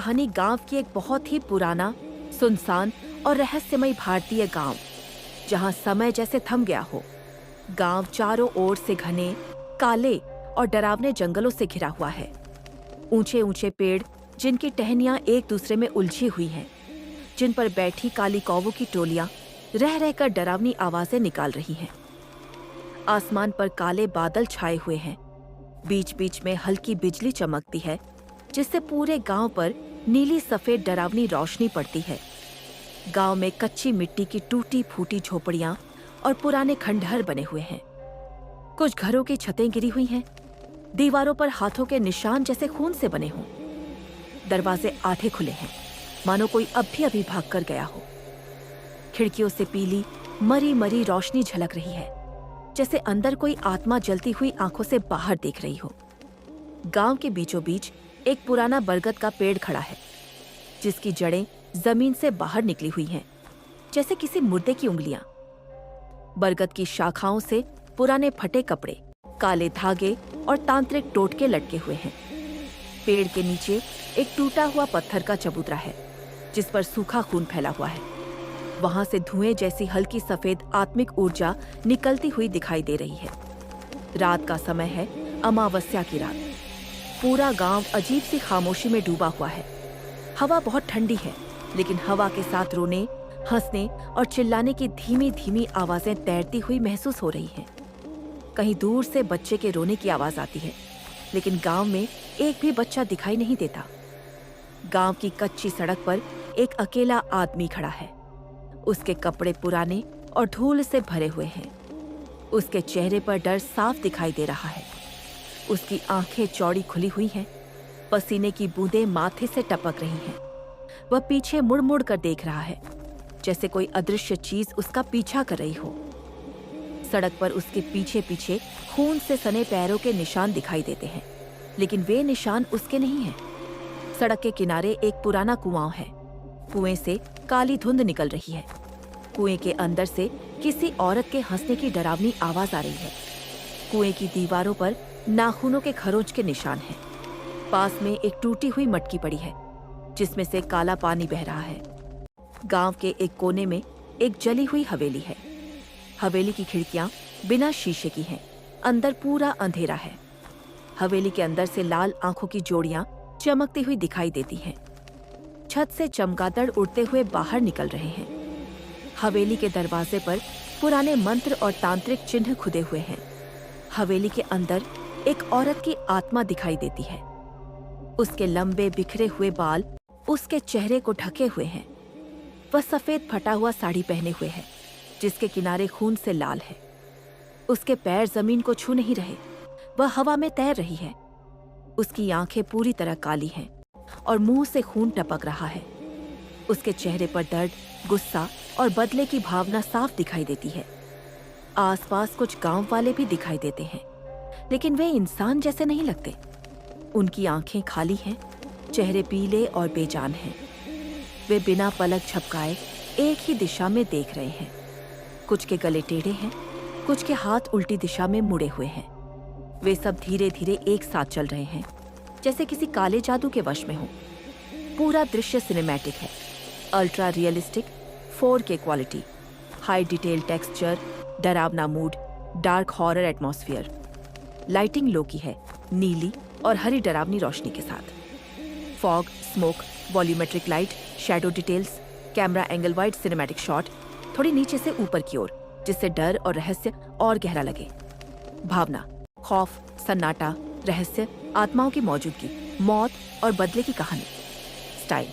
कहानी गांव की एक बहुत ही पुराना, सुनसान और रहस्यमय भारतीय गांव, जहां समय जैसे थम गया हो। गांव चारों ओर से घने, काले और डरावने जंगलों से घिरा हुआ है। ऊंचे ऊंचे पेड़ जिनकी टहनियां एक दूसरे में उलझी हुई हैं, जिन पर बैठी काली कौवों की टोलियां रह रहकर डरावनी आवाजें निकाल रही हैं। आसमान पर काले बादल छाए हुए हैं। बीच बीच में हल्की बिजली चमकती है, जिससे पूरे गांव पर नीली सफेद डरावनी रोशनी पड़ती है। गांव में कच्ची मिट्टी की टूटी फूटी झोपड़ियां और पुराने खंडहर बने हुए हैं। कुछ घरों की छतें गिरी हुई हैं। दीवारों पर हाथों के निशान जैसे खून से बने हों। दरवाजे आधे खुले हैं, मानो कोई अब भी अभी भाग कर गया हो। खिड़कियों से पीली मरी मरी रोशनी झलक रही है, जैसे अंदर कोई आत्मा जलती हुई आंखों से बाहर देख रही हो। गांव के बीचों बीच एक पुराना बरगद का पेड़ खड़ा है, जिसकी जड़ें जमीन से बाहर निकली हुई हैं, जैसे किसी मुर्दे की उंगलियां। बरगद की शाखाओं से पुराने फटे कपड़े, काले धागे और तांत्रिक टोटके लटके हुए हैं। पेड़ के नीचे एक टूटा हुआ पत्थर का चबूतरा है, जिस पर सूखा खून फैला हुआ है। वहां से धुएं जैसी हल्की सफेद आत्मिक ऊर्जा निकलती हुई दिखाई दे रही है। रात का समय है, अमावस्या की रात। पूरा गांव अजीब सी खामोशी में डूबा हुआ है। हवा बहुत ठंडी है, लेकिन हवा के साथ रोने, हंसने और चिल्लाने की धीमी धीमी आवाजें तैरती हुई महसूस हो रही हैं। कहीं दूर से बच्चे के रोने की आवाज आती है, लेकिन गांव में एक भी बच्चा दिखाई नहीं देता। गांव की कच्ची सड़क पर एक अकेला आदमी खड़ा है। उसके कपड़े पुराने और धूल से भरे हुए हैं। उसके चेहरे पर डर साफ दिखाई दे रहा है। उसकी आंखें चौड़ी खुली हुई हैं। पसीने की बूंदें माथे से टपक रही हैं। वह पीछे मुड़ मुड़ कर देख रहा है, जैसे कोई अदृश्य चीज उसका पीछा कर रही हो। सड़क पर उसके पीछे पीछे खून से सने पैरों के निशान दिखाई देते हैं, लेकिन वे निशान उसके नहीं हैं। सड़क के किनारे एक पुराना कुआं है। कुएं से काली धुंध निकल रही है। कुएं के अंदर से किसी औरत के हंसने की डरावनी आवाज आ रही है। कुएं की दीवारों पर नाखूनों के खरोंच के निशान हैं। पास में एक टूटी हुई मटकी पड़ी है, जिसमें से काला पानी बह रहा है। गांव के एक कोने में एक जली हुई हवेली है। हवेली की खिड़कियां बिना शीशे की हैं। अंदर पूरा अंधेरा है। हवेली के अंदर से लाल आंखों की जोड़ियां चमकती हुई दिखाई देती हैं। छत से चमगादड़ उड़ते हुए बाहर निकल रहे हैं। हवेली के दरवाजे पर पुराने मंत्र और तांत्रिक चिन्ह खुदे हुए हैं। हवेली के अंदर एक औरत की आत्मा दिखाई देती है। उसके लंबे बिखरे हुए बाल उसके चेहरे को ढके हुए हैं। वह सफेद फटा हुआ साड़ी पहने हुए है, जिसके किनारे खून से लाल है। उसके पैर जमीन को छू नहीं रहे। वह हवा में तैर रही है। उसकी आंखें पूरी तरह काली हैं और मुंह से खून टपक रहा है। उसके चेहरे पर दर्द, गुस्सा और बदले की भावना साफ दिखाई देती है। आसपास कुछ गांव वाले भी दिखाई देते हैं, लेकिन वे इंसान जैसे नहीं लगते। उनकी आंखें खाली हैं, चेहरे पीले और बेजान हैं। वे बिना पलक झपकाए एक ही दिशा में देख रहे हैं। कुछ के गले टेढ़े हैं, कुछ के हाथ उल्टी दिशा में मुड़े हुए हैं। वे सब धीरे धीरे एक साथ चल रहे हैं, जैसे किसी काले जादू के वश में हो। पूरा दृश्य सिनेमैटिक है। Ultra realistic, 4K quality, high detail texture, डरावना मूड, dark horror atmosphere. Lighting low key है, नीली और हरी डरावनी रोशनी के साथ। Fog, smoke, volumetric light, shadow details, camera angle wide cinematic shot, थोड़ी नीचे से ऊपर की ओर, जिससे डर और रहस्य और गहरा लगे। भावना, खौफ, सन्नाटा, रहस्य, आत्माओं की मौजूदगी, मौत और बदले की कहानी। स्टाइल,